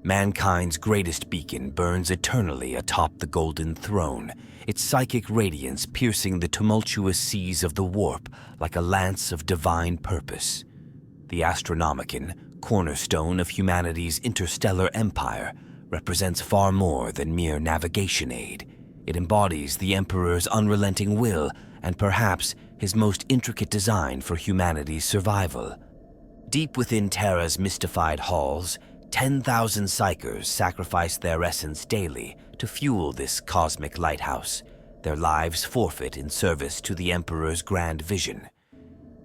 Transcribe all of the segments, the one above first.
Mankind's greatest beacon burns eternally atop the golden throne, its psychic radiance piercing the tumultuous seas of the warp like a lance of divine purpose. The Astronomican, cornerstone of humanity's interstellar empire, represents far more than mere navigation aid. It embodies the Emperor's unrelenting will and perhaps his most intricate design for humanity's survival. Deep within Terra's mystified halls, 10,000 psychers sacrifice their essence daily to fuel this cosmic lighthouse, their lives forfeit in service to the Emperor's grand vision.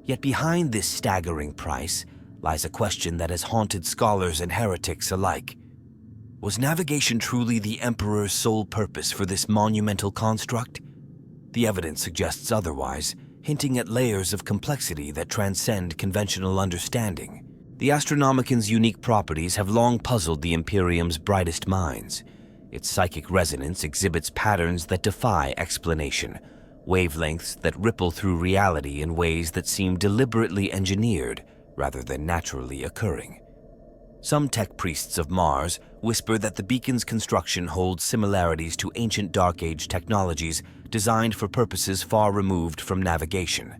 Yet behind this staggering price lies a question that has haunted scholars and heretics alike. Was navigation truly the Emperor's sole purpose for this monumental construct? The evidence suggests otherwise, hinting at layers of complexity that transcend conventional understanding. The Astronomican's unique properties have long puzzled the Imperium's brightest minds. Its psychic resonance exhibits patterns that defy explanation, wavelengths that ripple through reality in ways that seem deliberately engineered rather than naturally occurring. Some tech priests of Mars whisper that the beacon's construction holds similarities to ancient Dark Age technologies designed for purposes far removed from navigation.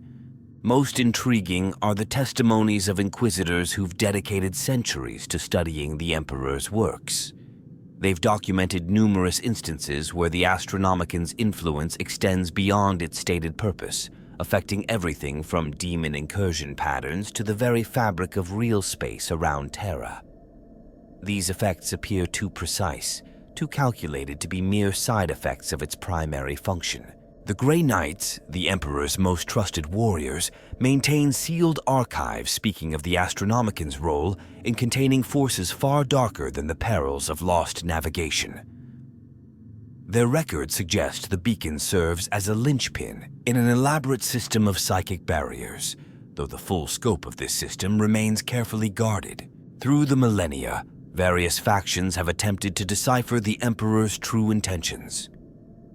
Most intriguing are the testimonies of inquisitors who've dedicated centuries to studying the Emperor's works. They've documented numerous instances where the Astronomican's influence extends beyond its stated purpose, affecting everything from demon incursion patterns to the very fabric of real space around Terra. These effects appear too precise, too calculated to be mere side effects of its primary function. The Grey Knights, the Emperor's most trusted warriors, maintain sealed archives speaking of the Astronomican's role in containing forces far darker than the perils of lost navigation. Their records suggest the beacon serves as a linchpin in an elaborate system of psychic barriers, though the full scope of this system remains carefully guarded. Through the millennia, various factions have attempted to decipher the Emperor's true intentions.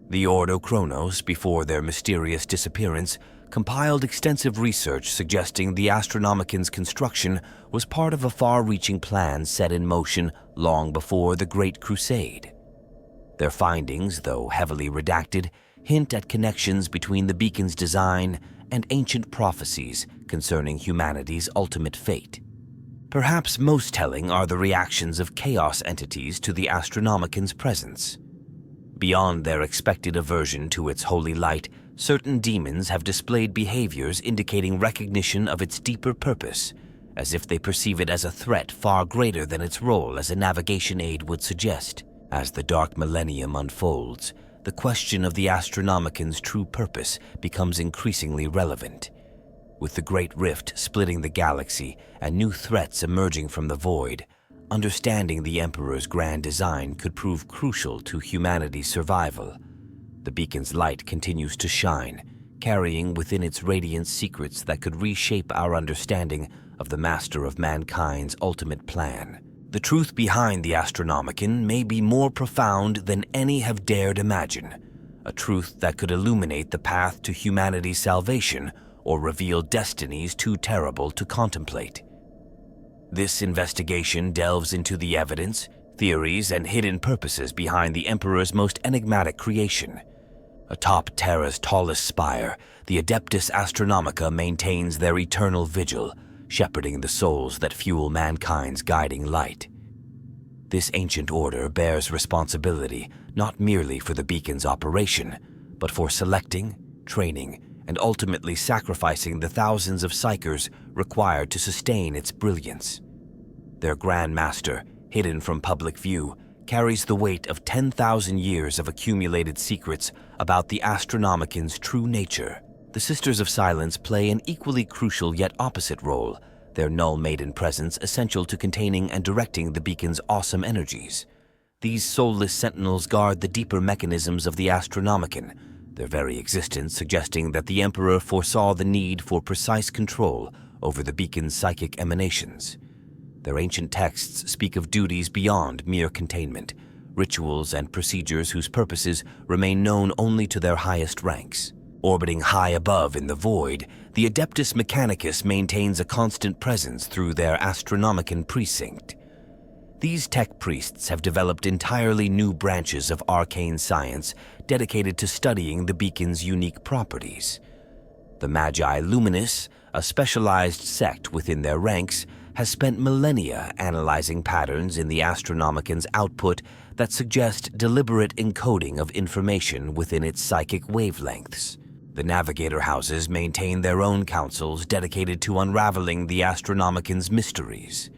The Ordo Chronos, before their mysterious disappearance, compiled extensive research suggesting the Astronomican's construction was part of a far-reaching plan set in motion long before the Great Crusade. Their findings, though heavily redacted, hint at connections between the beacon's design and ancient prophecies concerning humanity's ultimate fate. Perhaps most telling are the reactions of chaos entities to the Astronomican's presence. Beyond their expected aversion to its holy light, certain demons have displayed behaviors indicating recognition of its deeper purpose, as if they perceive it as a threat far greater than its role as a navigation aid would suggest. As the Dark Millennium unfolds, the question of the Astronomican's true purpose becomes increasingly relevant. With the Great Rift splitting the galaxy and new threats emerging from the void, understanding the Emperor's grand design could prove crucial to humanity's survival. The beacon's light continues to shine, carrying within its radiance secrets that could reshape our understanding of the master of mankind's ultimate plan. The truth behind the Astronomican may be more profound than any have dared imagine, a truth that could illuminate the path to humanity's salvation or reveal destinies too terrible to contemplate. This investigation delves into the evidence, theories, and hidden purposes behind the Emperor's most enigmatic creation. Atop Terra's tallest spire, the Adeptus Astronomica maintains their eternal vigil, shepherding the souls that fuel mankind's guiding light. This ancient order bears responsibility not merely for the beacon's operation, but for selecting, training, and ultimately sacrificing the thousands of psychers required to sustain its brilliance. Their Grand Master, hidden from public view, carries the weight of 10,000 years of accumulated secrets about the Astronomican's true nature. The Sisters of Silence play an equally crucial yet opposite role, their null maiden presence essential to containing and directing the beacon's awesome energies. These soulless sentinels guard the deeper mechanisms of the Astronomican, their very existence suggesting that the Emperor foresaw the need for precise control over the beacon's psychic emanations. Their ancient texts speak of duties beyond mere containment, rituals and procedures whose purposes remain known only to their highest ranks. Orbiting high above in the void, the Adeptus Mechanicus maintains a constant presence through their Astronomican precinct. These tech priests have developed entirely new branches of arcane science dedicated to studying the beacon's unique properties. The Magi Luminis, a specialized sect within their ranks, has spent millennia analyzing patterns in the Astronomican's output that suggest deliberate encoding of information within its psychic wavelengths. The Navigator houses maintain their own councils dedicated to unraveling the Astronomican's mysteries.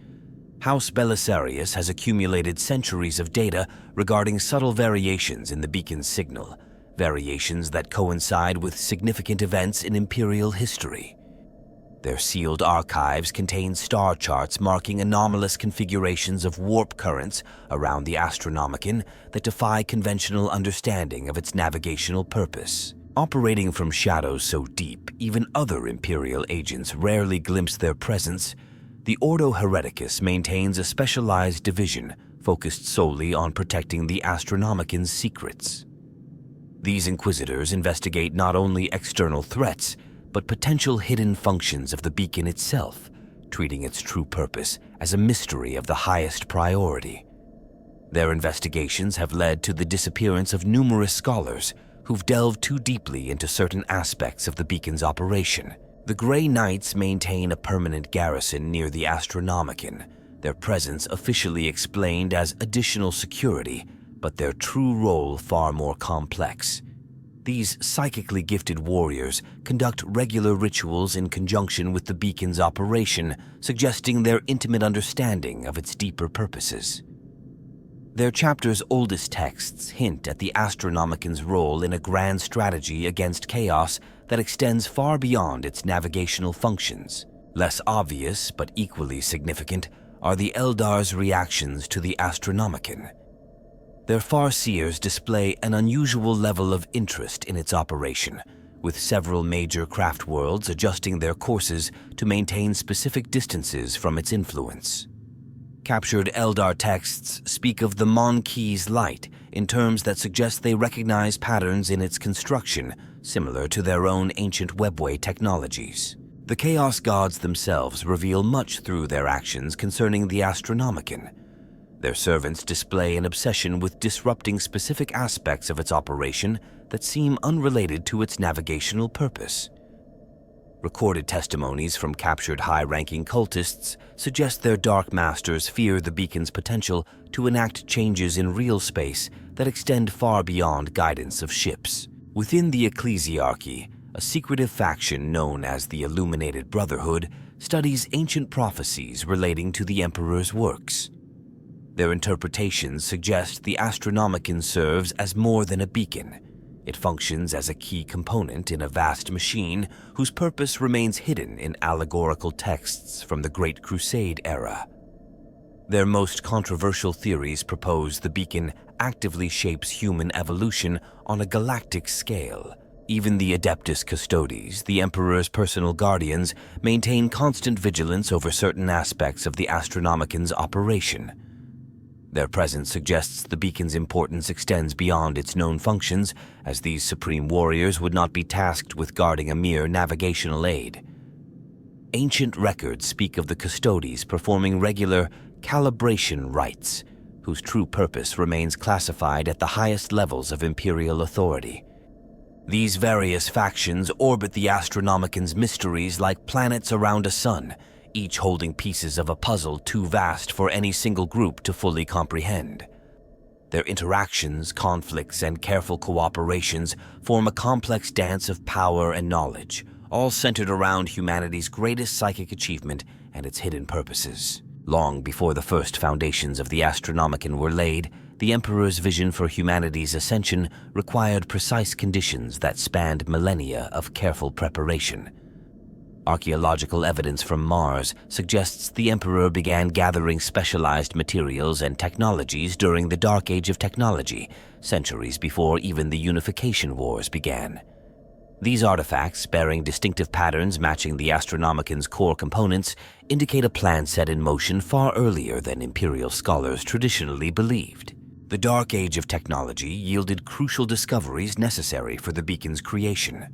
House Belisarius has accumulated centuries of data regarding subtle variations in the beacon's signal, variations that coincide with significant events in Imperial history. Their sealed archives contain star charts marking anomalous configurations of warp currents around the Astronomican that defy conventional understanding of its navigational purpose. Operating from shadows so deep, even other Imperial agents rarely glimpse their presence, the Ordo Hereticus maintains a specialized division focused solely on protecting the Astronomican's secrets. These Inquisitors investigate not only external threats, but potential hidden functions of the beacon itself, treating its true purpose as a mystery of the highest priority. Their investigations have led to the disappearance of numerous scholars who've delved too deeply into certain aspects of the beacon's operation. The Grey Knights maintain a permanent garrison near the Astronomican, their presence officially explained as additional security, but their true role far more complex. These psychically gifted warriors conduct regular rituals in conjunction with the beacon's operation, suggesting their intimate understanding of its deeper purposes. Their chapter's oldest texts hint at the Astronomican's role in a grand strategy against chaos that extends far beyond its navigational functions. Less obvious, but equally significant, are the Eldar's reactions to the Astronomican. Their Farseers display an unusual level of interest in its operation, with several major craft worlds adjusting their courses to maintain specific distances from its influence. Captured Eldar texts speak of the Monkeys light in terms that suggest they recognize patterns in its construction, similar to their own ancient webway technologies. The Chaos Gods themselves reveal much through their actions concerning the Astronomican. Their servants display an obsession with disrupting specific aspects of its operation that seem unrelated to its navigational purpose. Recorded testimonies from captured high-ranking cultists suggest their Dark Masters fear the beacon's potential to enact changes in real space that extend far beyond guidance of ships. Within the Ecclesiarchy, a secretive faction known as the Illuminated Brotherhood studies ancient prophecies relating to the Emperor's works. Their interpretations suggest the Astronomican serves as more than a beacon. It functions as a key component in a vast machine whose purpose remains hidden in allegorical texts from the Great Crusade era. Their most controversial theories propose the beacon actively shapes human evolution on a galactic scale. Even the Adeptus Custodes, the Emperor's personal guardians, maintain constant vigilance over certain aspects of the Astronomican's operation. Their presence suggests the beacon's importance extends beyond its known functions, as these supreme warriors would not be tasked with guarding a mere navigational aid. Ancient records speak of the Custodes performing regular calibration rites, whose true purpose remains classified at the highest levels of imperial authority. These various factions orbit the Astronomican's mysteries like planets around a sun, each holding pieces of a puzzle too vast for any single group to fully comprehend. Their interactions, conflicts, and careful cooperations form a complex dance of power and knowledge, all centered around humanity's greatest psychic achievement and its hidden purposes. Long before the first foundations of the Astronomican were laid, the Emperor's vision for humanity's ascension required precise conditions that spanned millennia of careful preparation. Archaeological evidence from Mars suggests the Emperor began gathering specialized materials and technologies during the Dark Age of Technology, centuries before even the Unification Wars began. These artifacts, bearing distinctive patterns matching the Astronomican's core components, indicate a plan set in motion far earlier than Imperial scholars traditionally believed. The Dark Age of Technology yielded crucial discoveries necessary for the beacon's creation.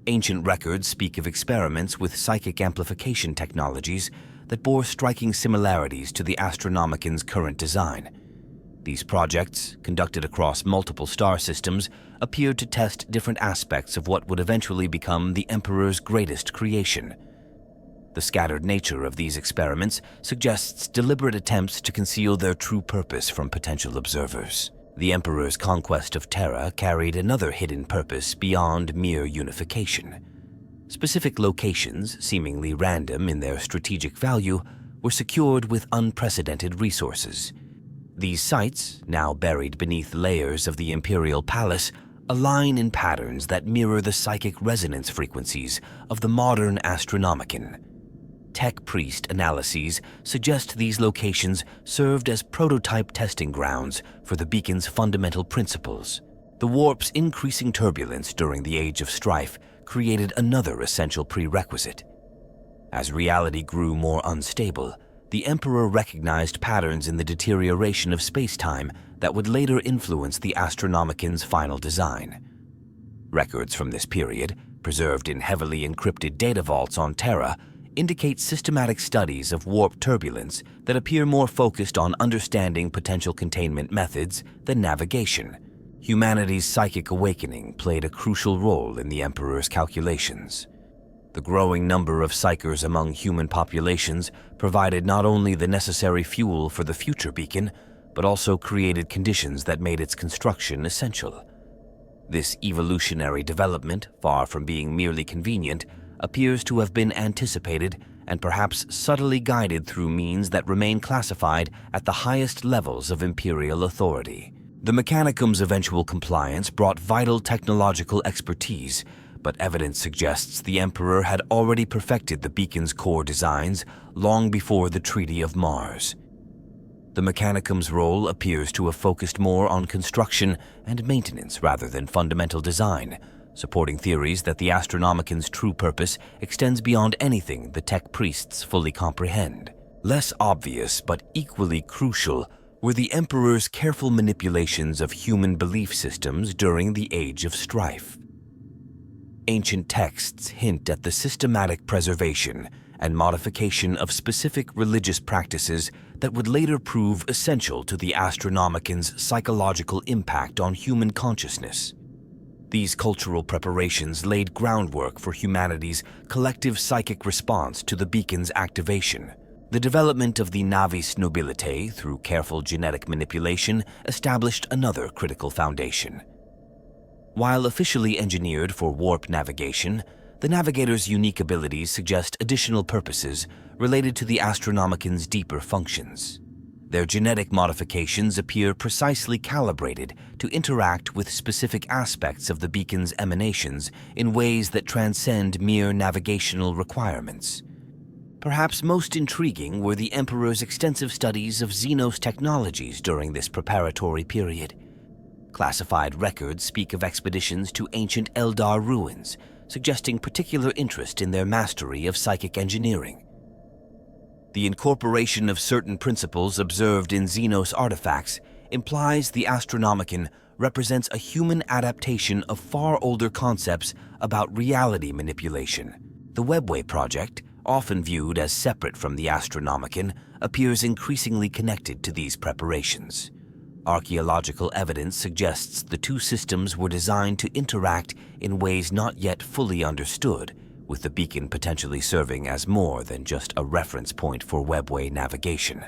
Ancient records speak of experiments with psychic amplification technologies that bore striking similarities to the Astronomican's current design. These projects, conducted across multiple star systems, appeared to test different aspects of what would eventually become the Emperor's greatest creation. The scattered nature of these experiments suggests deliberate attempts to conceal their true purpose from potential observers. The Emperor's conquest of Terra carried another hidden purpose beyond mere unification. Specific locations, seemingly random in their strategic value, were secured with unprecedented resources. These sites, now buried beneath layers of the Imperial Palace, align in patterns that mirror the psychic resonance frequencies of the modern Astronomican. Tech Priest analyses suggest these locations served as prototype testing grounds for the beacon's fundamental principles. The warp's increasing turbulence during the Age of Strife created another essential prerequisite. As reality grew more unstable, the Emperor recognized patterns in the deterioration of space-time that would later influence the Astronomican's final design. Records from this period, preserved in heavily encrypted data vaults on Terra, indicate systematic studies of warp turbulence that appear more focused on understanding potential containment methods than navigation. Humanity's psychic awakening played a crucial role in the Emperor's calculations. The growing number of psychers among human populations provided not only the necessary fuel for the future beacon, but also created conditions that made its construction essential. This evolutionary development, far from being merely convenient, appears to have been anticipated and perhaps subtly guided through means that remain classified at the highest levels of imperial authority. The Mechanicum's eventual compliance brought vital technological expertise, but evidence suggests the Emperor had already perfected the beacon's core designs long before the Treaty of Mars. The Mechanicum's role appears to have focused more on construction and maintenance rather than fundamental design, supporting theories that the Astronomican's true purpose extends beyond anything the Tech Priests fully comprehend. Less obvious but equally crucial were the Emperor's careful manipulations of human belief systems during the Age of Strife. Ancient texts hint at the systematic preservation and modification of specific religious practices that would later prove essential to the Astronomican's psychological impact on human consciousness. These cultural preparations laid groundwork for humanity's collective psychic response to the beacon's activation. The development of the Navis Nobilitae through careful genetic manipulation established another critical foundation. While officially engineered for warp navigation, the navigator's unique abilities suggest additional purposes related to the Astronomican's deeper functions. Their genetic modifications appear precisely calibrated to interact with specific aspects of the beacon's emanations in ways that transcend mere navigational requirements. Perhaps most intriguing were the Emperor's extensive studies of Xenos technologies during this preparatory period. Classified records speak of expeditions to ancient Eldar ruins, suggesting particular interest in their mastery of psychic engineering. The incorporation of certain principles observed in Xenos artifacts implies the Astronomican represents a human adaptation of far older concepts about reality manipulation. The Webway project, often viewed as separate from the Astronomican, appears increasingly connected to these preparations. Archaeological evidence suggests the two systems were designed to interact in ways not yet fully understood, with the beacon potentially serving as more than just a reference point for Webway navigation.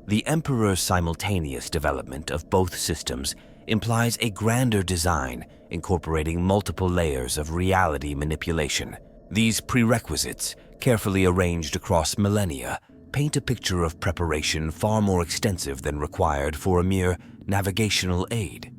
The Emperor's simultaneous development of both systems implies a grander design incorporating multiple layers of reality manipulation. These prerequisites, carefully arranged across millennia, paint a picture of preparation far more extensive than required for a mere navigational aid.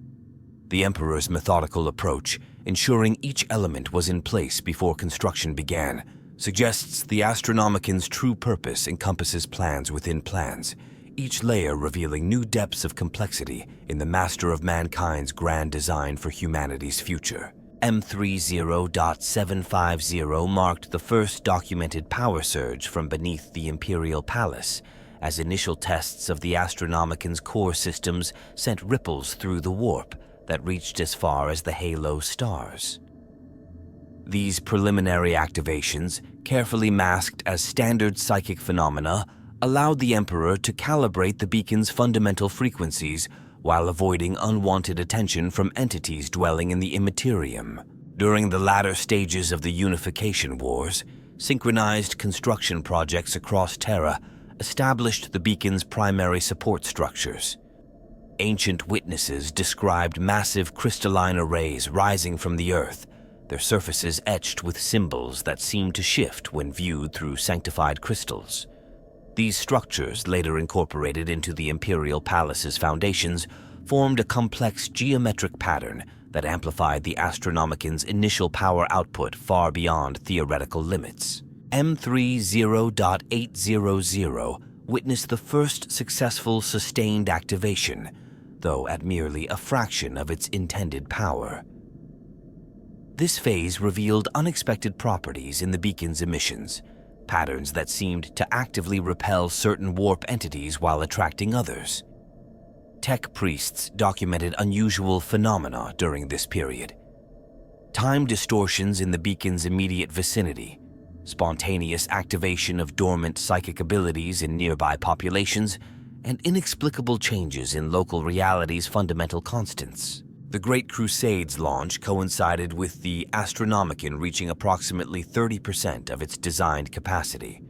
The Emperor's methodical approach, ensuring each element was in place before construction began, suggests the Astronomican's true purpose encompasses plans within plans, each layer revealing new depths of complexity in the master of mankind's grand design for humanity's future. M30.750 marked the first documented power surge from beneath the Imperial Palace, as initial tests of the Astronomican's core systems sent ripples through the warp that reached as far as the halo stars. These preliminary activations, carefully masked as standard psychic phenomena, allowed the Emperor to calibrate the beacon's fundamental frequencies while avoiding unwanted attention from entities dwelling in the immaterium. During the latter stages of the Unification Wars, synchronized construction projects across Terra established the beacon's primary support structures. Ancient witnesses described massive crystalline arrays rising from the Earth, their surfaces etched with symbols that seemed to shift when viewed through sanctified crystals. These structures, later incorporated into the Imperial Palace's foundations, formed a complex geometric pattern that amplified the Astronomican's initial power output far beyond theoretical limits. M30.800 witnessed the first successful sustained activation, though at merely a fraction of its intended power. This phase revealed unexpected properties in the beacon's emissions, patterns that seemed to actively repel certain warp entities while attracting others. Tech priests documented unusual phenomena during this period. Time distortions in the beacon's immediate vicinity, spontaneous activation of dormant psychic abilities in nearby populations, and inexplicable changes in local reality's fundamental constants. The Great Crusade's launch coincided with the Astronomican reaching approximately 30% of its designed capacity.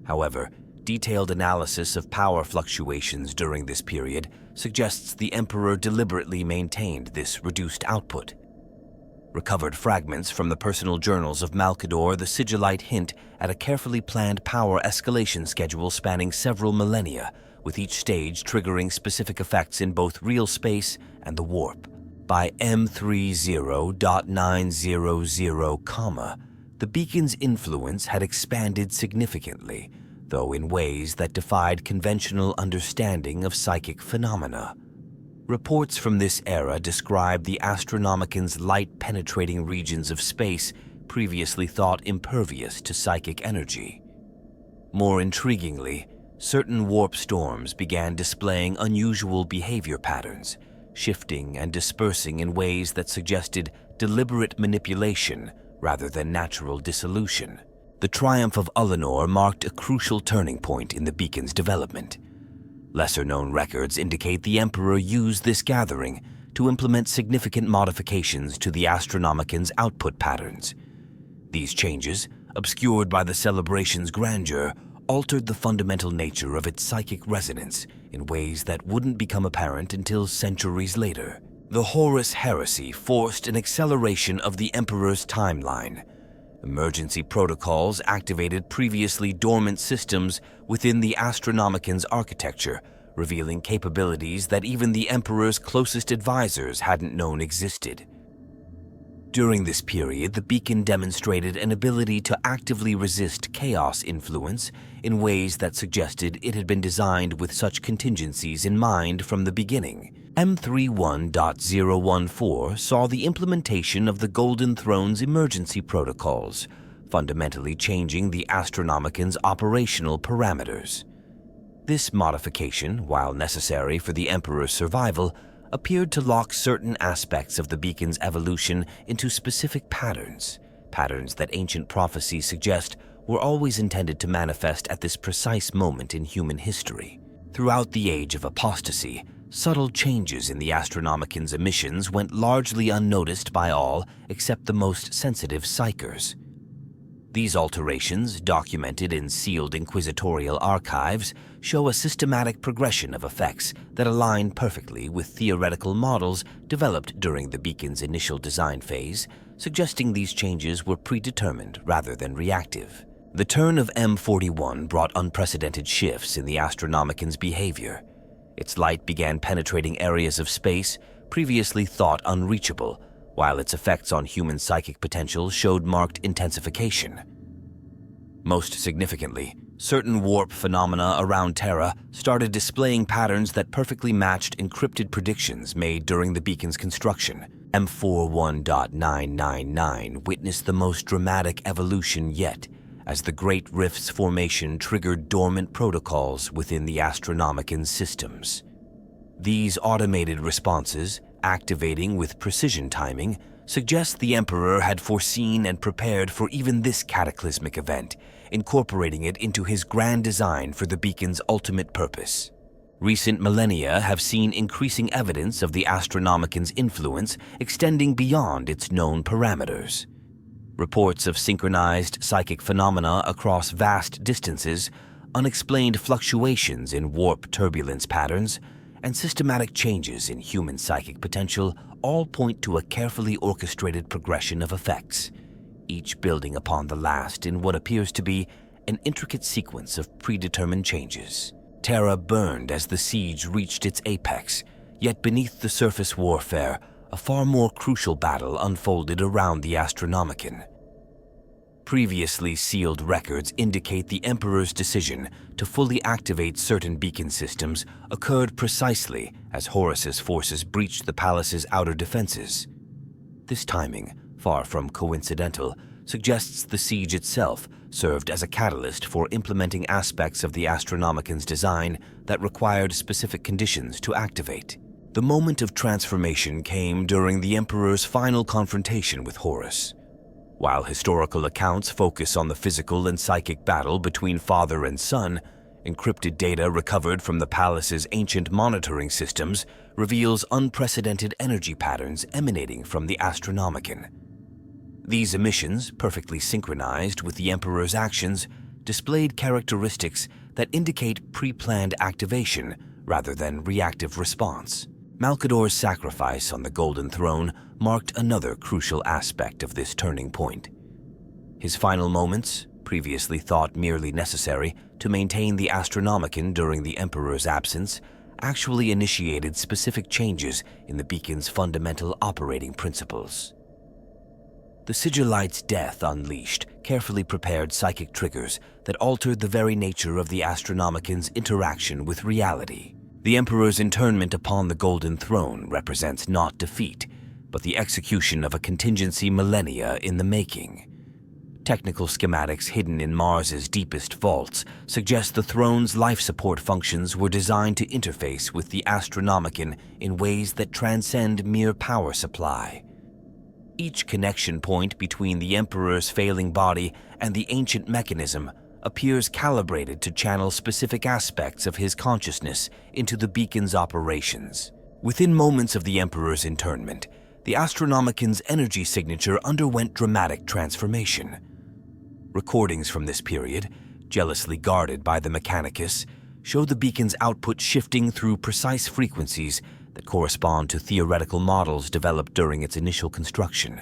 However, detailed analysis of power fluctuations during this period suggests the Emperor deliberately maintained this reduced output. Recovered fragments from the personal journals of Malkador the Sigillite hint at a carefully planned power escalation schedule spanning several millennia, with each stage triggering specific effects in both real space and the warp. By M30.900, the beacon's influence had expanded significantly, though in ways that defied conventional understanding of psychic phenomena. Reports from this era describe the Astronomican's light-penetrating regions of space previously thought impervious to psychic energy. More intriguingly, certain warp storms began displaying unusual behavior patterns, shifting and dispersing in ways that suggested deliberate manipulation rather than natural dissolution. The triumph of Ullanor marked a crucial turning point in the beacon's development. Lesser-known records indicate the Emperor used this gathering to implement significant modifications to the Astronomican's output patterns. These changes, obscured by the celebration's grandeur, altered the fundamental nature of its psychic resonance in ways that wouldn't become apparent until centuries later. The Post-heresy forced an acceleration of the Emperor's timeline. Emergency protocols activated previously dormant systems within the Astronomican's architecture, revealing capabilities that even the Emperor's closest advisors hadn't known existed. During this period, the beacon demonstrated an ability to actively resist chaos influence in ways that suggested it had been designed with such contingencies in mind from the beginning. M31.014 saw the implementation of the Golden Throne's emergency protocols, fundamentally changing the Astronomican's operational parameters. This modification, while necessary for the Emperor's survival, appeared to lock certain aspects of the beacon's evolution into specific patterns that ancient prophecies suggest were always intended to manifest at this precise moment in human history. Throughout the Age of Apostasy, subtle changes in the Astronomican's emissions went largely unnoticed by all except the most sensitive psychers. These alterations, documented in sealed inquisitorial archives, show a systematic progression of effects that align perfectly with theoretical models developed during the beacon's initial design phase, suggesting these changes were predetermined rather than reactive. The turn of M41 brought unprecedented shifts in the Astronomican's behavior. Its light began penetrating areas of space previously thought unreachable, while its effects on human psychic potential showed marked intensification. Most significantly, certain warp phenomena around Terra started displaying patterns that perfectly matched encrypted predictions made during the beacon's construction. M41.999 witnessed the most dramatic evolution yet, as the Great Rift's formation triggered dormant protocols within the Astronomican systems. These automated responses, activating with precision timing, suggests the Emperor had foreseen and prepared for even this cataclysmic event, incorporating it into his grand design for the beacon's ultimate purpose. Recent millennia have seen increasing evidence of the Astronomican's influence extending beyond its known parameters. Reports of synchronized psychic phenomena across vast distances, unexplained fluctuations in warp turbulence patterns, and systematic changes in human psychic potential all point to a carefully orchestrated progression of effects, each building upon the last in what appears to be an intricate sequence of predetermined changes. Terra burned as the siege reached its apex, yet beneath the surface warfare, a far more crucial battle unfolded around the Astronomican. Previously sealed records indicate the Emperor's decision to fully activate certain beacon systems occurred precisely as Horus's forces breached the palace's outer defenses. This timing, far from coincidental, suggests the siege itself served as a catalyst for implementing aspects of the Astronomican's design that required specific conditions to activate. The moment of transformation came during the Emperor's final confrontation with Horus. While historical accounts focus on the physical and psychic battle between father and son, encrypted data recovered from the palace's ancient monitoring systems reveals unprecedented energy patterns emanating from the Astronomican. These emissions, perfectly synchronized with the Emperor's actions, displayed characteristics that indicate pre-planned activation rather than reactive response. Malkador's sacrifice on the Golden Throne marked another crucial aspect of this turning point. His final moments, previously thought merely necessary to maintain the Astronomican during the Emperor's absence, actually initiated specific changes in the beacon's fundamental operating principles. The Sigillite's death unleashed carefully prepared psychic triggers that altered the very nature of the Astronomican's interaction with reality. The Emperor's internment upon the Golden Throne represents not defeat, but the execution of a contingency millennia in the making. Technical schematics hidden in Mars's deepest vaults suggest the throne's life support functions were designed to interface with the Astronomican in ways that transcend mere power supply. Each connection point between the Emperor's failing body and the ancient mechanism appears calibrated to channel specific aspects of his consciousness into the beacon's operations. Within moments of the Emperor's internment, the Astronomican's energy signature underwent dramatic transformation. Recordings from this period, jealously guarded by the Mechanicus, show the beacon's output shifting through precise frequencies that correspond to theoretical models developed during its initial construction.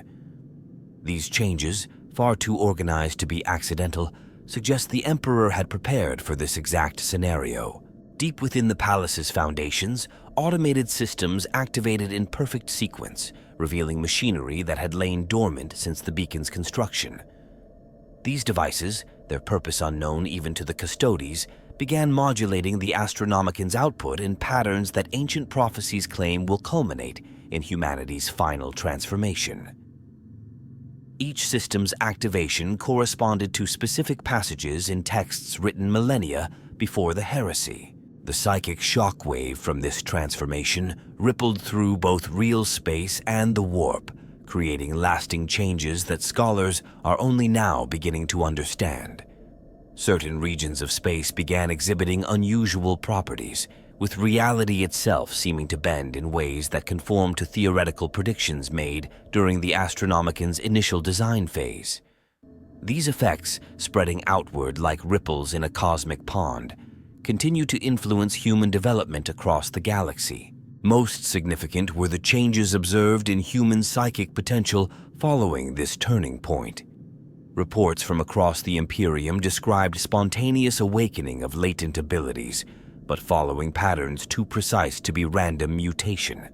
These changes, far too organized to be accidental, suggest the Emperor had prepared for this exact scenario. Deep within the palace's foundations, automated systems activated in perfect sequence, revealing machinery that had lain dormant since the beacon's construction. These devices, their purpose unknown even to the custodies, began modulating the Astronomican's output in patterns that ancient prophecies claim will culminate in humanity's final transformation. Each system's activation corresponded to specific passages in texts written millennia before the heresy. The psychic shockwave from this transformation rippled through both real space and the warp, creating lasting changes that scholars are only now beginning to understand. Certain regions of space began exhibiting unusual properties, with reality itself seeming to bend in ways that conform to theoretical predictions made during the Astronomican's initial design phase. These effects, spreading outward like ripples in a cosmic pond, continue to influence human development across the galaxy. Most significant were the changes observed in human psychic potential following this turning point. Reports from across the Imperium described spontaneous awakening of latent abilities, but following patterns too precise to be random mutation.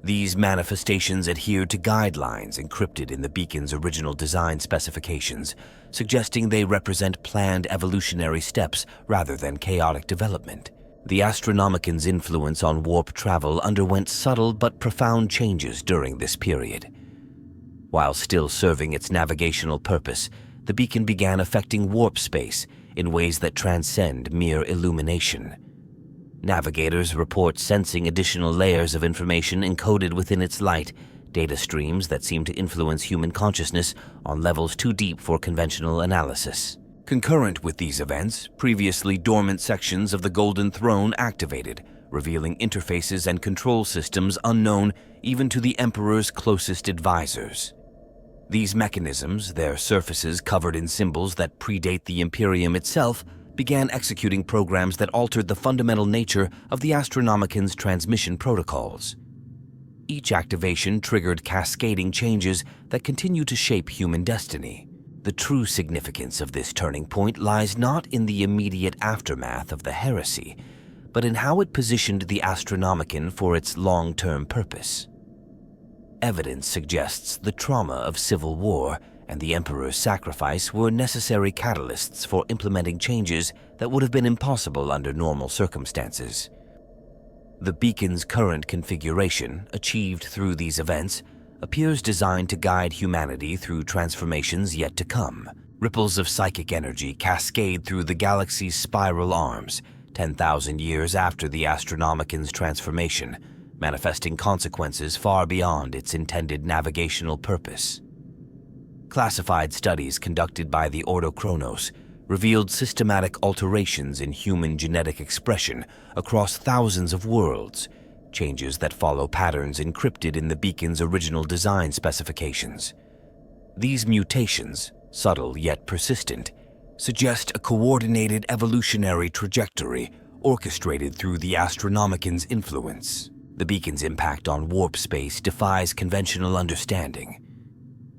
These manifestations adhered to guidelines encrypted in the beacon's original design specifications, suggesting they represent planned evolutionary steps rather than chaotic development. The Astronomican's influence on warp travel underwent subtle but profound changes during this period. While still serving its navigational purpose, the beacon began affecting warp space in ways that transcend mere illumination. Navigators report sensing additional layers of information encoded within its light, data streams that seem to influence human consciousness on levels too deep for conventional analysis. Concurrent with these events, previously dormant sections of the Golden Throne activated, revealing interfaces and control systems unknown even to the Emperor's closest advisors. These mechanisms, their surfaces covered in symbols that predate the Imperium itself, began executing programs that altered the fundamental nature of the Astronomican's transmission protocols. Each activation triggered cascading changes that continue to shape human destiny. The true significance of this turning point lies not in the immediate aftermath of the heresy, but in how it positioned the Astronomican for its long-term purpose. Evidence suggests the trauma of civil war and the Emperor's sacrifice were necessary catalysts for implementing changes that would have been impossible under normal circumstances. The beacon's current configuration, achieved through these events, appears designed to guide humanity through transformations yet to come. Ripples of psychic energy cascade through the galaxy's spiral arms, 10,000 years after the Astronomican's transformation, manifesting consequences far beyond its intended navigational purpose. Classified studies conducted by the Ordo Chronos revealed systematic alterations in human genetic expression across thousands of worlds, changes that follow patterns encrypted in the beacon's original design specifications. These mutations, subtle yet persistent, suggest a coordinated evolutionary trajectory orchestrated through the Astronomican's influence. The beacon's impact on warp space defies conventional understanding.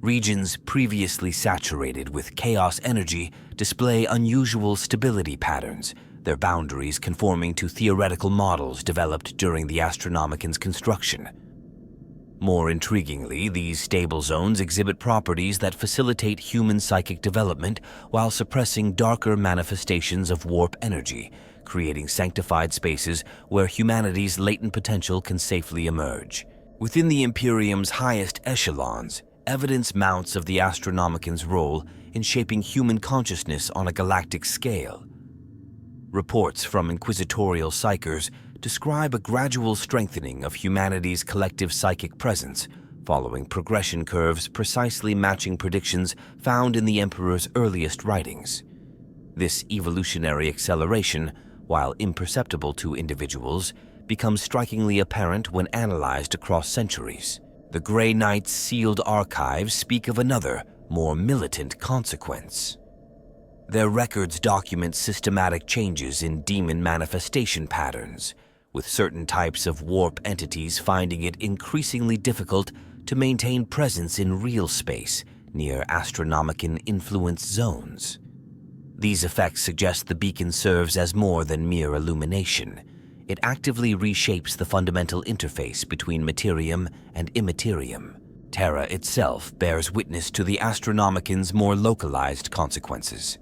Regions previously saturated with chaos energy display unusual stability patterns, their boundaries conforming to theoretical models developed during the Astronomican's construction. More intriguingly, these stable zones exhibit properties that facilitate human psychic development while suppressing darker manifestations of warp energy, creating sanctified spaces where humanity's latent potential can safely emerge. Within the Imperium's highest echelons, evidence mounts of the Astronomican's role in shaping human consciousness on a galactic scale. Reports from inquisitorial psychers describe a gradual strengthening of humanity's collective psychic presence, following progression curves precisely matching predictions found in the Emperor's earliest writings. This evolutionary acceleration, while imperceptible to individuals, becomes strikingly apparent when analyzed across centuries. The Grey Knight's sealed archives speak of another, more militant consequence. Their records document systematic changes in demon manifestation patterns, with certain types of warp entities finding it increasingly difficult to maintain presence in real space near Astronomican influence zones. These effects suggest the beacon serves as more than mere illumination. It actively reshapes the fundamental interface between materium and immaterium. Terra itself bears witness to the Astronomican's more localized consequences.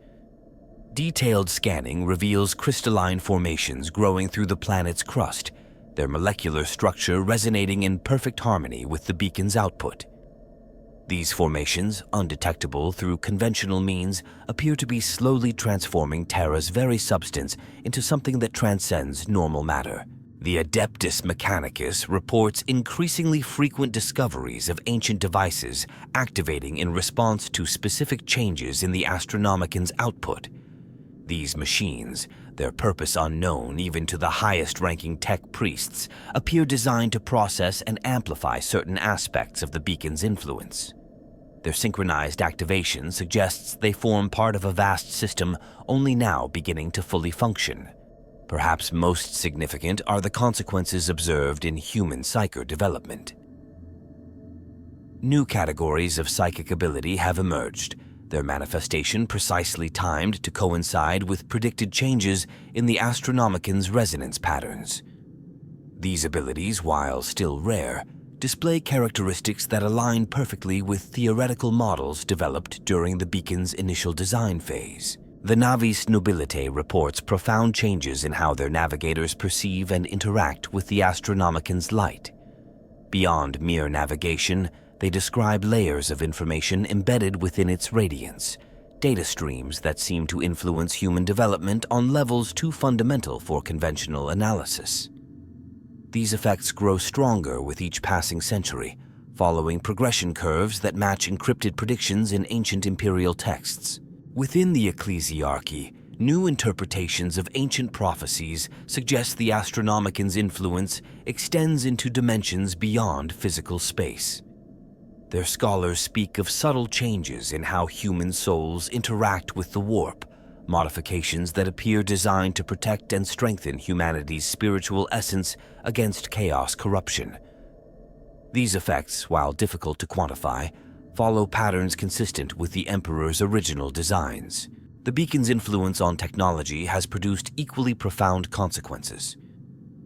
Detailed scanning reveals crystalline formations growing through the planet's crust, their molecular structure resonating in perfect harmony with the beacon's output. These formations, undetectable through conventional means, appear to be slowly transforming Terra's very substance into something that transcends normal matter. The Adeptus Mechanicus reports increasingly frequent discoveries of ancient devices activating in response to specific changes in the Astronomican's output. These machines, their purpose unknown even to the highest-ranking tech priests, appear designed to process and amplify certain aspects of the beacon's influence. Their synchronized activation suggests they form part of a vast system only now beginning to fully function. Perhaps most significant are the consequences observed in human psychic development. New categories of psychic ability have emerged, their manifestation precisely timed to coincide with predicted changes in the Astronomican's resonance patterns. These abilities, while still rare, display characteristics that align perfectly with theoretical models developed during the beacon's initial design phase. The Navis Nobilitae reports profound changes in how their navigators perceive and interact with the Astronomican's light. Beyond mere navigation, they describe layers of information embedded within its radiance, data streams that seem to influence human development on levels too fundamental for conventional analysis. These effects grow stronger with each passing century, following progression curves that match encrypted predictions in ancient imperial texts. Within the ecclesiarchy, new interpretations of ancient prophecies suggest the Astronomican's influence extends into dimensions beyond physical space. Their scholars speak of subtle changes in how human souls interact with the warp, modifications that appear designed to protect and strengthen humanity's spiritual essence against chaos corruption. These effects, while difficult to quantify, follow patterns consistent with the Emperor's original designs. The beacon's influence on technology has produced equally profound consequences.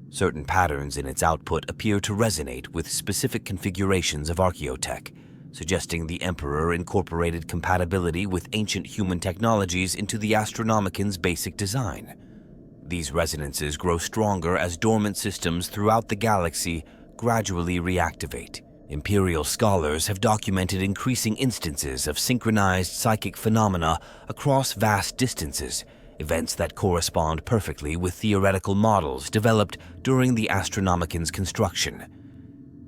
Certain patterns in its output appear to resonate with specific configurations of archaeotech, suggesting the Emperor incorporated compatibility with ancient human technologies into the Astronomican's basic design. These resonances grow stronger as dormant systems throughout the galaxy gradually reactivate. Imperial scholars have documented increasing instances of synchronized psychic phenomena across vast distances, events that correspond perfectly with theoretical models developed during the Astronomican's construction.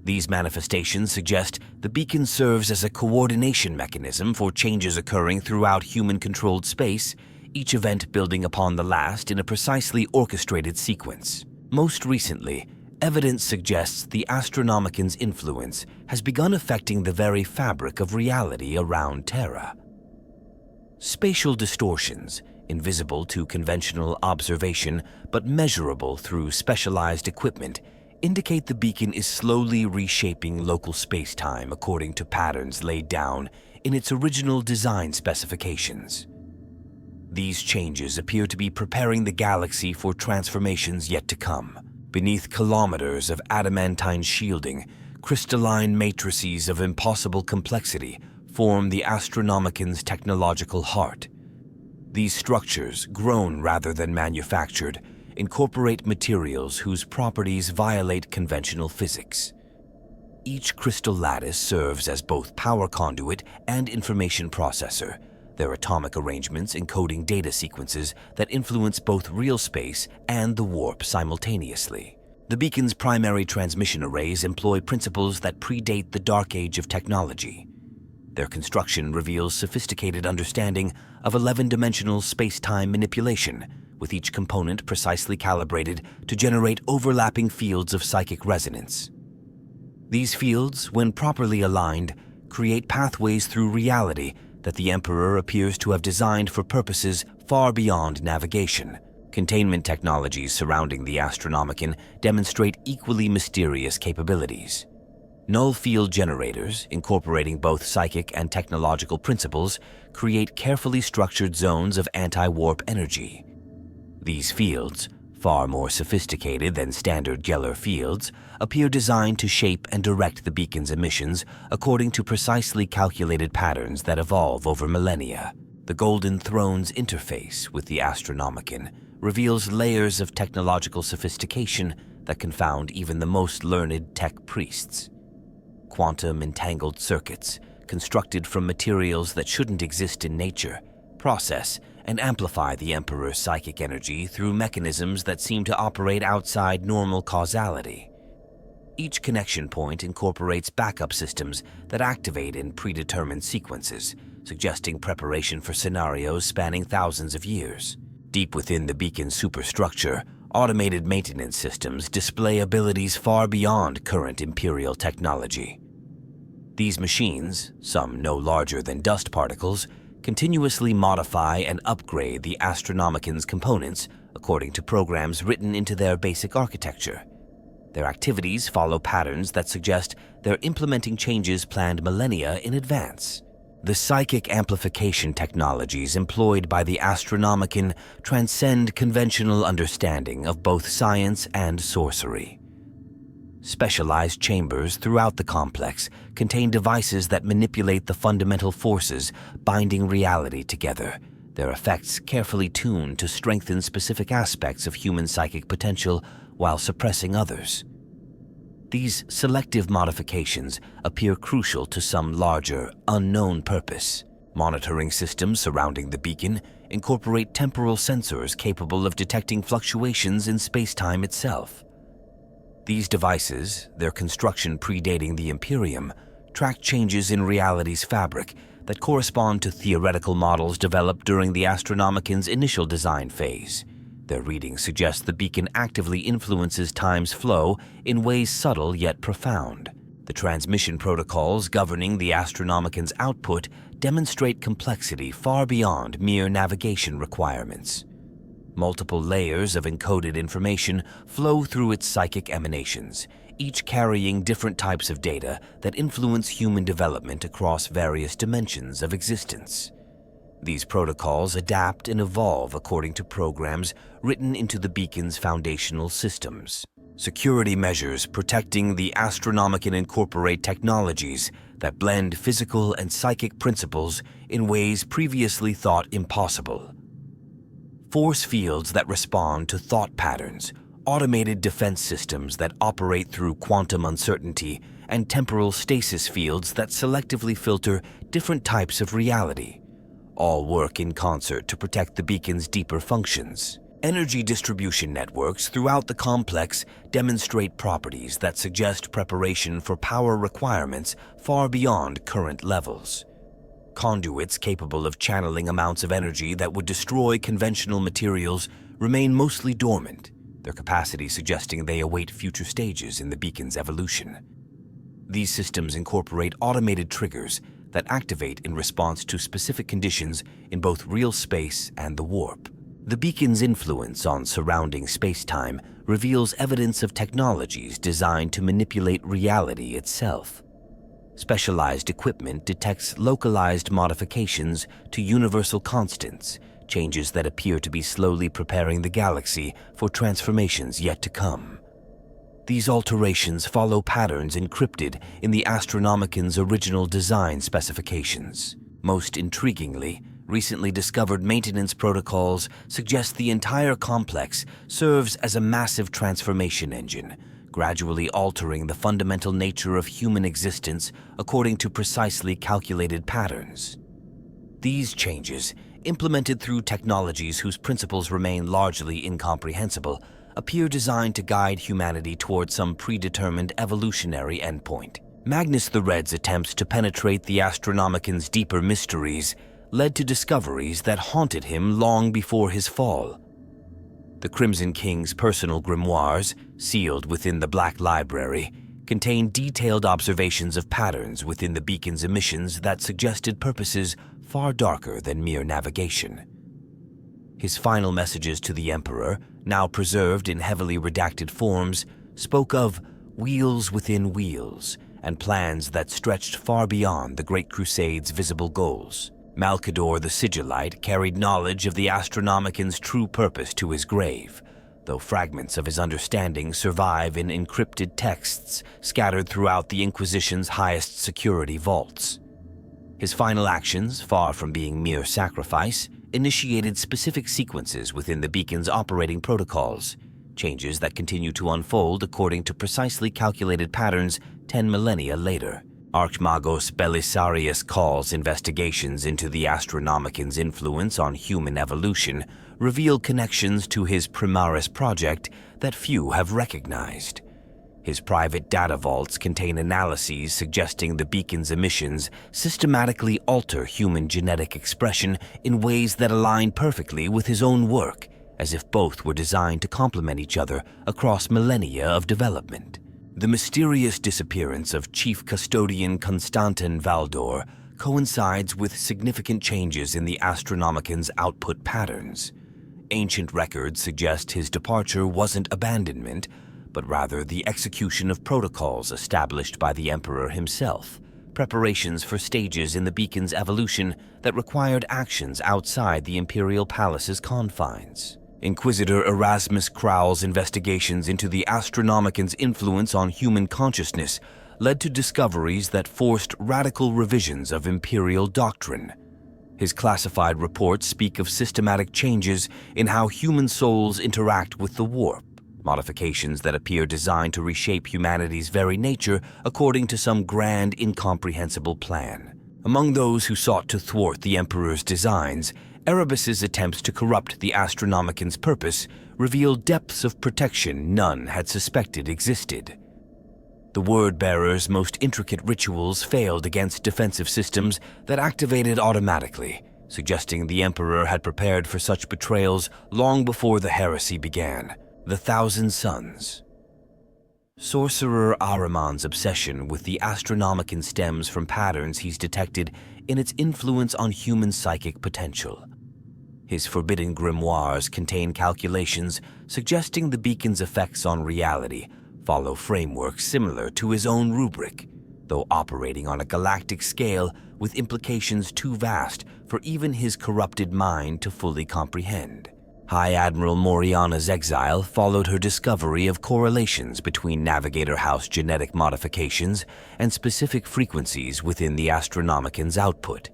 These manifestations suggest the beacon serves as a coordination mechanism for changes occurring throughout human-controlled space, each event building upon the last in a precisely orchestrated sequence. Most recently, evidence suggests the Astronomican's influence has begun affecting the very fabric of reality around Terra. Spatial distortions, invisible to conventional observation but measurable through specialized equipment, indicate the beacon is slowly reshaping local space-time according to patterns laid down in its original design specifications. These changes appear to be preparing the galaxy for transformations yet to come. Beneath kilometers of adamantine shielding, crystalline matrices of impossible complexity form the Astronomican's technological heart. These structures, grown rather than manufactured, incorporate materials whose properties violate conventional physics. Each crystal lattice serves as both power conduit and information processor, their atomic arrangements encoding data sequences that influence both real space and the warp simultaneously. The beacon's primary transmission arrays employ principles that predate the dark age of technology. Their construction reveals sophisticated understanding of 11-dimensional space-time manipulation, with each component precisely calibrated to generate overlapping fields of psychic resonance. These fields, when properly aligned, create pathways through reality that the Emperor appears to have designed for purposes far beyond navigation. Containment technologies surrounding the Astronomican demonstrate equally mysterious capabilities. Null field generators, incorporating both psychic and technological principles, create carefully structured zones of anti-warp energy. These fields, far more sophisticated than standard Geller fields, appear designed to shape and direct the beacon's emissions according to precisely calculated patterns that evolve over millennia. The Golden Throne's interface with the Astronomican reveals layers of technological sophistication that confound even the most learned tech priests. Quantum-entangled circuits, constructed from materials that shouldn't exist in nature, process and amplify the Emperor's psychic energy through mechanisms that seem to operate outside normal causality. Each connection point incorporates backup systems that activate in predetermined sequences, suggesting preparation for scenarios spanning thousands of years. Deep within the beacon's superstructure, automated maintenance systems display abilities far beyond current Imperial technology. These machines, some no larger than dust particles, continuously modify and upgrade the Astronomican's components according to programs written into their basic architecture. Their activities follow patterns that suggest they're implementing changes planned millennia in advance. The psychic amplification technologies employed by the Astronomican transcend conventional understanding of both science and sorcery. Specialized chambers throughout the complex contain devices that manipulate the fundamental forces binding reality together, their effects carefully tuned to strengthen specific aspects of human psychic potential while suppressing others. These selective modifications appear crucial to some larger, unknown purpose. Monitoring systems surrounding the beacon incorporate temporal sensors capable of detecting fluctuations in space-time itself. These devices, their construction predating the Imperium, track changes in reality's fabric that correspond to theoretical models developed during the Astronomican's initial design phase. Their readings suggest the beacon actively influences time's flow in ways subtle yet profound. The transmission protocols governing the Astronomican's output demonstrate complexity far beyond mere navigation requirements. Multiple layers of encoded information flow through its psychic emanations, each carrying different types of data that influence human development across various dimensions of existence. These protocols adapt and evolve according to programs written into the beacon's foundational systems. Security measures protecting the Astronomican incorporate technologies that blend physical and psychic principles in ways previously thought impossible. Force fields that respond to thought patterns, automated defense systems that operate through quantum uncertainty, and temporal stasis fields that selectively filter different types of reality. All work in concert to protect the beacon's deeper functions. Energy distribution networks throughout the complex demonstrate properties that suggest preparation for power requirements far beyond current levels. Conduits capable of channeling amounts of energy that would destroy conventional materials remain mostly dormant, their capacity suggesting they await future stages in the beacon's evolution. These systems incorporate automated triggers that activate in response to specific conditions in both real space and the warp. The beacon's influence on surrounding space-time reveals evidence of technologies designed to manipulate reality itself. Specialized equipment detects localized modifications to universal constants, changes that appear to be slowly preparing the galaxy for transformations yet to come. These alterations follow patterns encrypted in the Astronomican's original design specifications. Most intriguingly, recently discovered maintenance protocols suggest the entire complex serves as a massive transformation engine, gradually altering the fundamental nature of human existence according to precisely calculated patterns. These changes, implemented through technologies whose principles remain largely incomprehensible, appear designed to guide humanity toward some predetermined evolutionary endpoint. Magnus the Red's attempts to penetrate the Astronomican's deeper mysteries led to discoveries that haunted him long before his fall. The Crimson King's personal grimoires, sealed within the Black Library, contain detailed observations of patterns within the beacon's emissions that suggested purposes far darker than mere navigation. His final messages to the Emperor, now preserved in heavily redacted forms, spoke of wheels within wheels and plans that stretched far beyond the Great Crusade's visible goals. Malkador the Sigillite carried knowledge of the Astronomican's true purpose to his grave, though fragments of his understanding survive in encrypted texts scattered throughout the Inquisition's highest security vaults. His final actions, far from being mere sacrifice, initiated specific sequences within the beacon's operating protocols, changes that continue to unfold according to precisely calculated patterns 10 millennia later. Archmagos Belisarius Call's investigations into the Astronomican's influence on human evolution reveal connections to his Primaris project that few have recognized. His private data vaults contain analyses suggesting the beacon's emissions systematically alter human genetic expression in ways that align perfectly with his own work, as if both were designed to complement each other across millennia of development. The mysterious disappearance of Chief Custodian Constantin Valdor coincides with significant changes in the Astronomican's output patterns. Ancient records suggest his departure wasn't abandonment, but rather the execution of protocols established by the Emperor himself, preparations for stages in the beacon's evolution that required actions outside the Imperial Palace's confines. Inquisitor Erasmus Crowell's investigations into the Astronomican's influence on human consciousness led to discoveries that forced radical revisions of imperial doctrine. His classified reports speak of systematic changes in how human souls interact with the warp, modifications that appear designed to reshape humanity's very nature according to some grand, incomprehensible plan. Among those who sought to thwart the Emperor's designs, Erebus's attempts to corrupt the Astronomican's purpose revealed depths of protection none had suspected existed. The word-bearer's most intricate rituals failed against defensive systems that activated automatically, suggesting the Emperor had prepared for such betrayals long before the heresy began. The Thousand Suns. Sorcerer Ahriman's obsession with the Astronomican stems from patterns he's detected in its influence on human psychic potential. His forbidden grimoires contain calculations suggesting the beacon's effects on reality follow frameworks similar to his own rubric, though operating on a galactic scale with implications too vast for even his corrupted mind to fully comprehend. High Admiral Moriana's exile followed her discovery of correlations between Navigator House genetic modifications and specific frequencies within the Astronomican's output.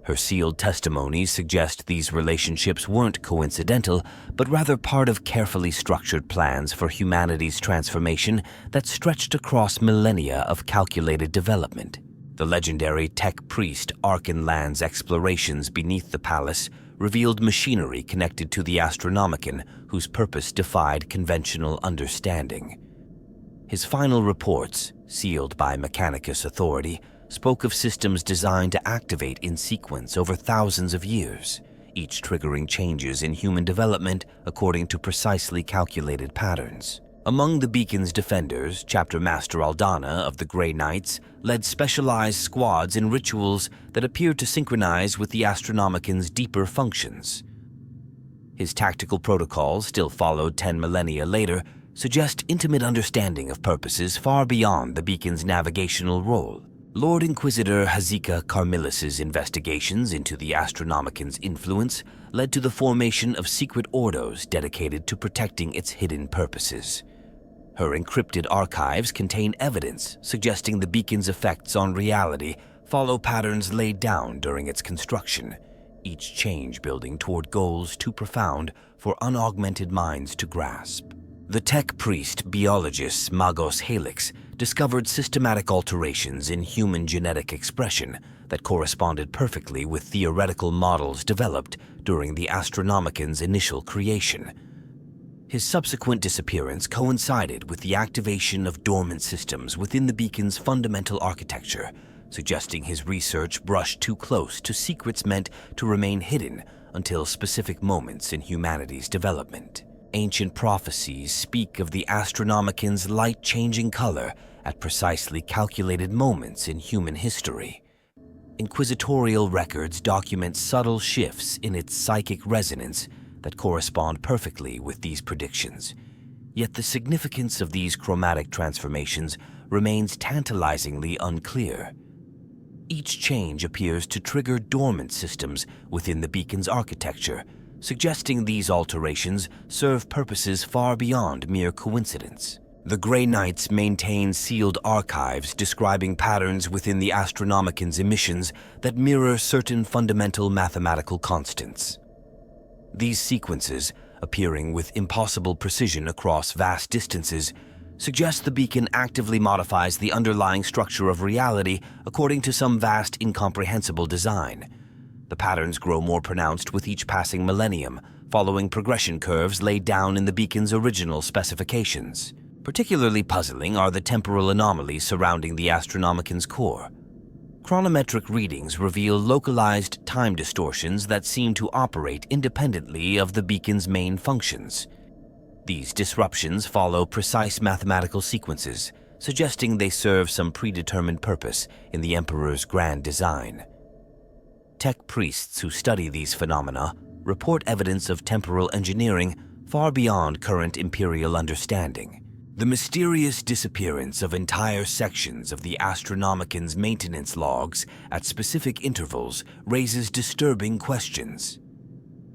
Her sealed testimonies suggest these relationships weren't coincidental, but rather part of carefully structured plans for humanity's transformation that stretched across millennia of calculated development. The legendary tech priest Arkenland's explorations beneath the palace revealed machinery connected to the Astronomican whose purpose defied conventional understanding. His final reports, sealed by Mechanicus authority, spoke of systems designed to activate in sequence over thousands of years, each triggering changes in human development according to precisely calculated patterns. Among the beacon's defenders, Chapter Master Aldana of the Grey Knights led specialized squads in rituals that appeared to synchronize with the Astronomican's deeper functions. His tactical protocols, still followed 10 millennia later, suggest intimate understanding of purposes far beyond the beacon's navigational role. Lord Inquisitor Hazika Carmilis's investigations into the Astronomican's influence led to the formation of secret ordos dedicated to protecting its hidden purposes. Her encrypted archives contain evidence suggesting the beacon's effects on reality follow patterns laid down during its construction, each change building toward goals too profound for unaugmented minds to grasp. The tech priest biologist Magos Helix discovered systematic alterations in human genetic expression that corresponded perfectly with theoretical models developed during the Astronomican's initial creation. His subsequent disappearance coincided with the activation of dormant systems within the beacon's fundamental architecture, suggesting his research brushed too close to secrets meant to remain hidden until specific moments in humanity's development. Ancient prophecies speak of the Astronomican's light-changing color at precisely calculated moments in human history. Inquisitorial records document subtle shifts in its psychic resonance that correspond perfectly with these predictions. Yet the significance of these chromatic transformations remains tantalizingly unclear. Each change appears to trigger dormant systems within the beacon's architecture, suggesting these alterations serve purposes far beyond mere coincidence. The Grey Knights maintain sealed archives describing patterns within the Astronomican's emissions that mirror certain fundamental mathematical constants. These sequences, appearing with impossible precision across vast distances, suggest the beacon actively modifies the underlying structure of reality according to some vast, incomprehensible design. The patterns grow more pronounced with each passing millennium, following progression curves laid down in the beacon's original specifications. Particularly puzzling are the temporal anomalies surrounding the Astronomican's core. Chronometric readings reveal localized time distortions that seem to operate independently of the beacon's main functions. These disruptions follow precise mathematical sequences, suggesting they serve some predetermined purpose in the Emperor's grand design. Tech priests who study these phenomena report evidence of temporal engineering far beyond current imperial understanding. The mysterious disappearance of entire sections of the Astronomican's maintenance logs at specific intervals raises disturbing questions.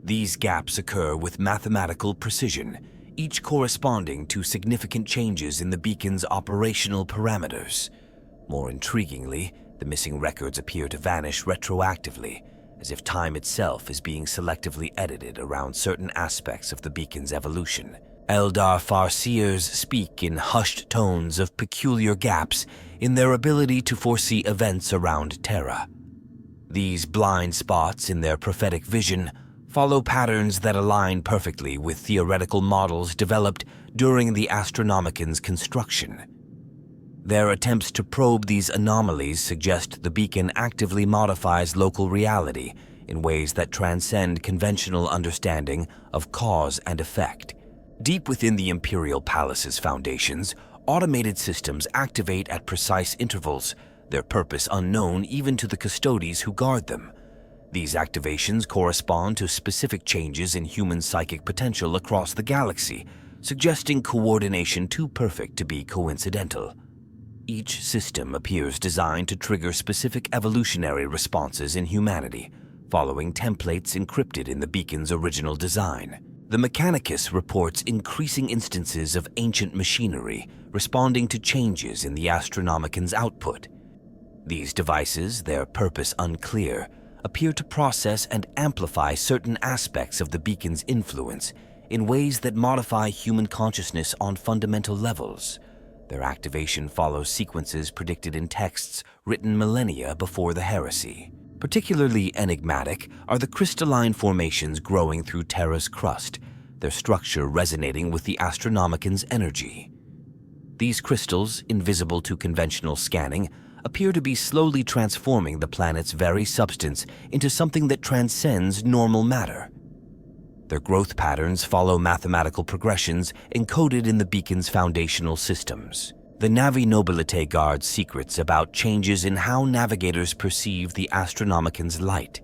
These gaps occur with mathematical precision, each corresponding to significant changes in the beacon's operational parameters. More intriguingly, the missing records appear to vanish retroactively, as if time itself is being selectively edited around certain aspects of the beacon's evolution. Eldar Farseers speak in hushed tones of peculiar gaps in their ability to foresee events around Terra. These blind spots in their prophetic vision follow patterns that align perfectly with theoretical models developed during the Astronomican's construction. Their attempts to probe these anomalies suggest the beacon actively modifies local reality in ways that transcend conventional understanding of cause and effect. Deep within the Imperial Palace's foundations, automated systems activate at precise intervals, their purpose unknown even to the custodies who guard them. These activations correspond to specific changes in human psychic potential across the galaxy, suggesting coordination too perfect to be coincidental. Each system appears designed to trigger specific evolutionary responses in humanity, following templates encrypted in the beacon's original design. The Mechanicus reports increasing instances of ancient machinery responding to changes in the Astronomican's output. These devices, their purpose unclear, appear to process and amplify certain aspects of the beacon's influence in ways that modify human consciousness on fundamental levels. Their activation follows sequences predicted in texts written millennia before the heresy. Particularly enigmatic are the crystalline formations growing through Terra's crust, their structure resonating with the Astronomican's energy. These crystals, invisible to conventional scanning, appear to be slowly transforming the planet's very substance into something that transcends normal matter. Their growth patterns follow mathematical progressions encoded in the beacon's foundational systems. The Navi Nobilite guards secrets about changes in how navigators perceive the Astronomican's light.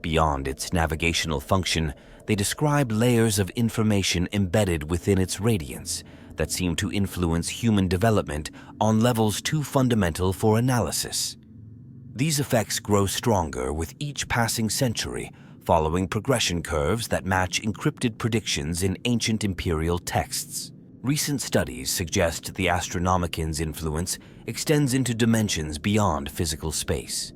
Beyond its navigational function, they describe layers of information embedded within its radiance that seem to influence human development on levels too fundamental for analysis. These effects grow stronger with each passing century, following progression curves that match encrypted predictions in ancient imperial texts. Recent studies suggest the Astronomican's influence extends into dimensions beyond physical space.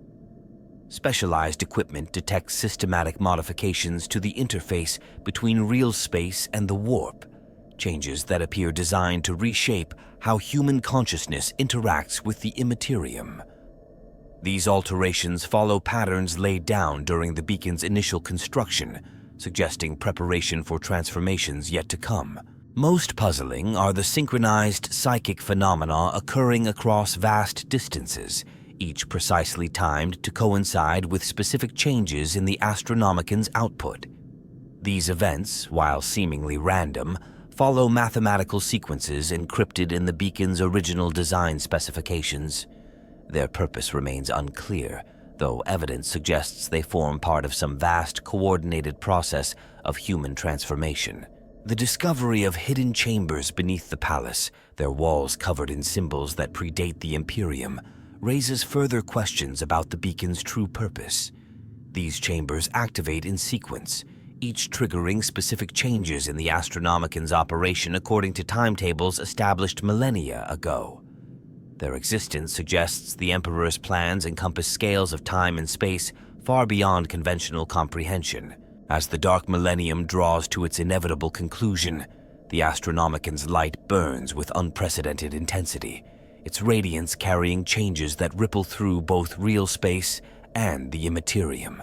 Specialized equipment detects systematic modifications to the interface between real space and the warp, changes that appear designed to reshape how human consciousness interacts with the immaterium. These alterations follow patterns laid down during the beacon's initial construction, suggesting preparation for transformations yet to come. Most puzzling are the synchronized psychic phenomena occurring across vast distances, each precisely timed to coincide with specific changes in the Astronomican's output. These events, while seemingly random, follow mathematical sequences encrypted in the beacon's original design specifications. Their purpose remains unclear, though evidence suggests they form part of some vast, coordinated process of human transformation. The discovery of hidden chambers beneath the palace, their walls covered in symbols that predate the Imperium, raises further questions about the beacon's true purpose. These chambers activate in sequence, each triggering specific changes in the Astronomican's operation according to timetables established millennia ago. Their existence suggests the Emperor's plans encompass scales of time and space far beyond conventional comprehension. As the Dark Millennium draws to its inevitable conclusion, the Astronomican's light burns with unprecedented intensity, its radiance carrying changes that ripple through both real space and the immaterium.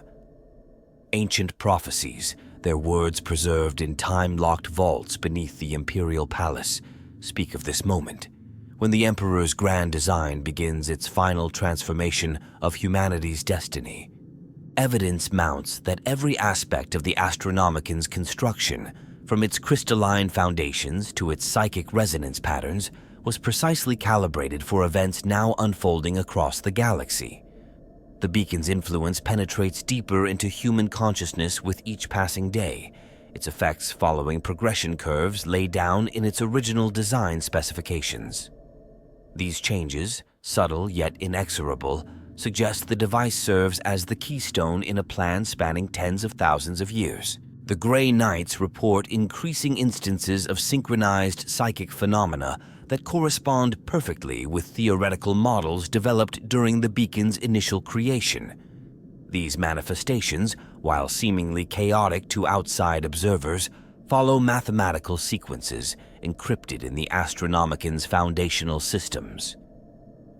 Ancient prophecies, their words preserved in time-locked vaults beneath the Imperial Palace, speak of this moment, when the Emperor's grand design begins its final transformation of humanity's destiny. Evidence mounts that every aspect of the Astronomican's construction, from its crystalline foundations to its psychic resonance patterns, was precisely calibrated for events now unfolding across the galaxy. The beacon's influence penetrates deeper into human consciousness with each passing day, its effects following progression curves laid down in its original design specifications. These changes, subtle yet inexorable, suggest the device serves as the keystone in a plan spanning tens of thousands of years. The Grey Knights report increasing instances of synchronized psychic phenomena that correspond perfectly with theoretical models developed during the beacon's initial creation. These manifestations, while seemingly chaotic to outside observers, follow mathematical sequences encrypted in the Astronomican's foundational systems.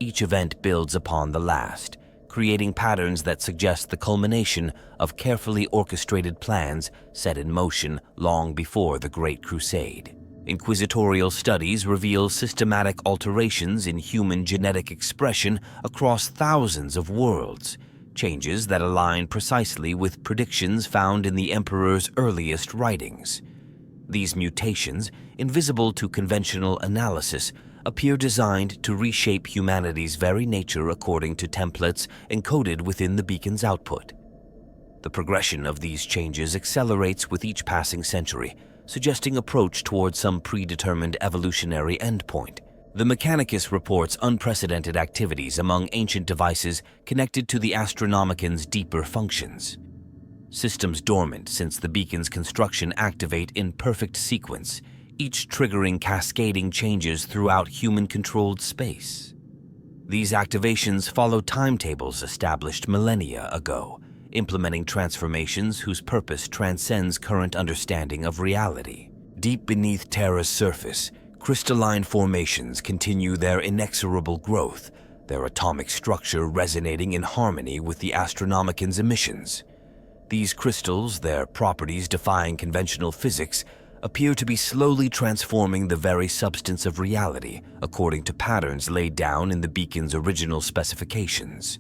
Each event builds upon the last, creating patterns that suggest the culmination of carefully orchestrated plans set in motion long before the Great Crusade. Inquisitorial studies reveal systematic alterations in human genetic expression across thousands of worlds, changes that align precisely with predictions found in the Emperor's earliest writings. These mutations, invisible to conventional analysis, appear designed to reshape humanity's very nature according to templates encoded within the beacon's output. The progression of these changes accelerates with each passing century, suggesting approach towards some predetermined evolutionary endpoint. The Mechanicus reports unprecedented activities among ancient devices connected to the Astronomican's deeper functions. Systems dormant since the beacon's construction activate in perfect sequence, each triggering cascading changes throughout human-controlled space. These activations follow timetables established millennia ago, implementing transformations whose purpose transcends current understanding of reality. Deep beneath Terra's surface, crystalline formations continue their inexorable growth, their atomic structure resonating in harmony with the Astronomican's emissions. These crystals, their properties defying conventional physics, appear to be slowly transforming the very substance of reality according to patterns laid down in the beacon's original specifications.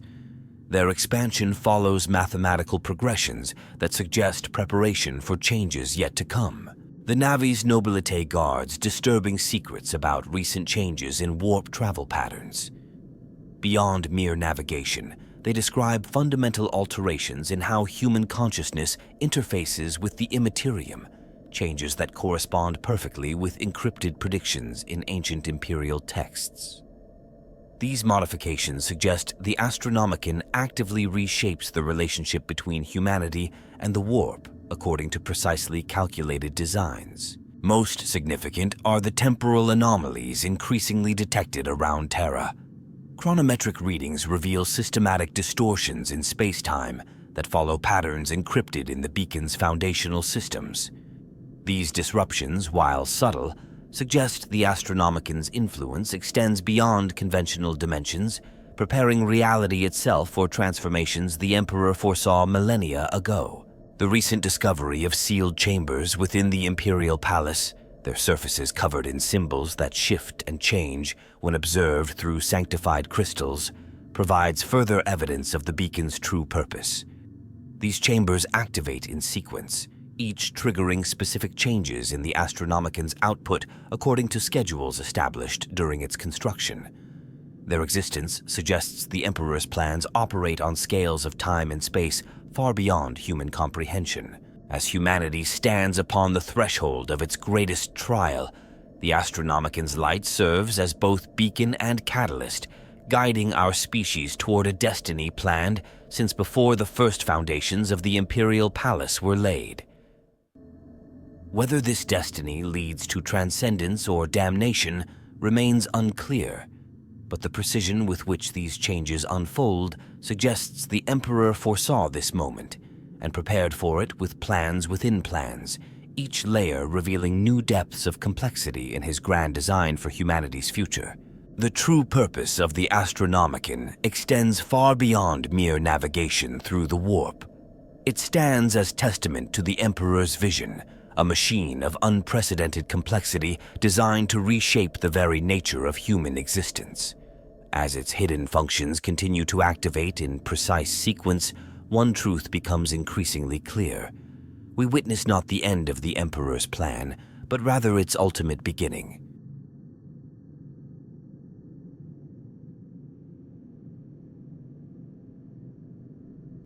Their expansion follows mathematical progressions that suggest preparation for changes yet to come. The Navi's Nobilite guards disturbing secrets about recent changes in warp travel patterns. Beyond mere navigation, they describe fundamental alterations in how human consciousness interfaces with the immaterium, changes that correspond perfectly with encrypted predictions in ancient imperial texts. These modifications suggest the Astronomican actively reshapes the relationship between humanity and the warp according to precisely calculated designs. Most significant are the temporal anomalies increasingly detected around Terra. Chronometric readings reveal systematic distortions in space-time that follow patterns encrypted in the beacon's foundational systems. These disruptions, while subtle, suggest the Astronomican's influence extends beyond conventional dimensions, preparing reality itself for transformations the Emperor foresaw millennia ago. The recent discovery of sealed chambers within the Imperial Palace, their surfaces covered in symbols that shift and change when observed through sanctified crystals, provides further evidence of the beacon's true purpose. These chambers activate in sequence, each triggering specific changes in the Astronomican's output according to schedules established during its construction. Their existence suggests the Emperor's plans operate on scales of time and space far beyond human comprehension. As humanity stands upon the threshold of its greatest trial, the Astronomican's light serves as both beacon and catalyst, guiding our species toward a destiny planned since before the first foundations of the Imperial Palace were laid. Whether this destiny leads to transcendence or damnation remains unclear, but the precision with which these changes unfold suggests the Emperor foresaw this moment and prepared for it with plans within plans, each layer revealing new depths of complexity in his grand design for humanity's future. The true purpose of the Astronomican extends far beyond mere navigation through the warp. It stands as testament to the Emperor's vision, a machine of unprecedented complexity designed to reshape the very nature of human existence. As its hidden functions continue to activate in precise sequence, one truth becomes increasingly clear. We witness not the end of the Emperor's plan, but rather its ultimate beginning.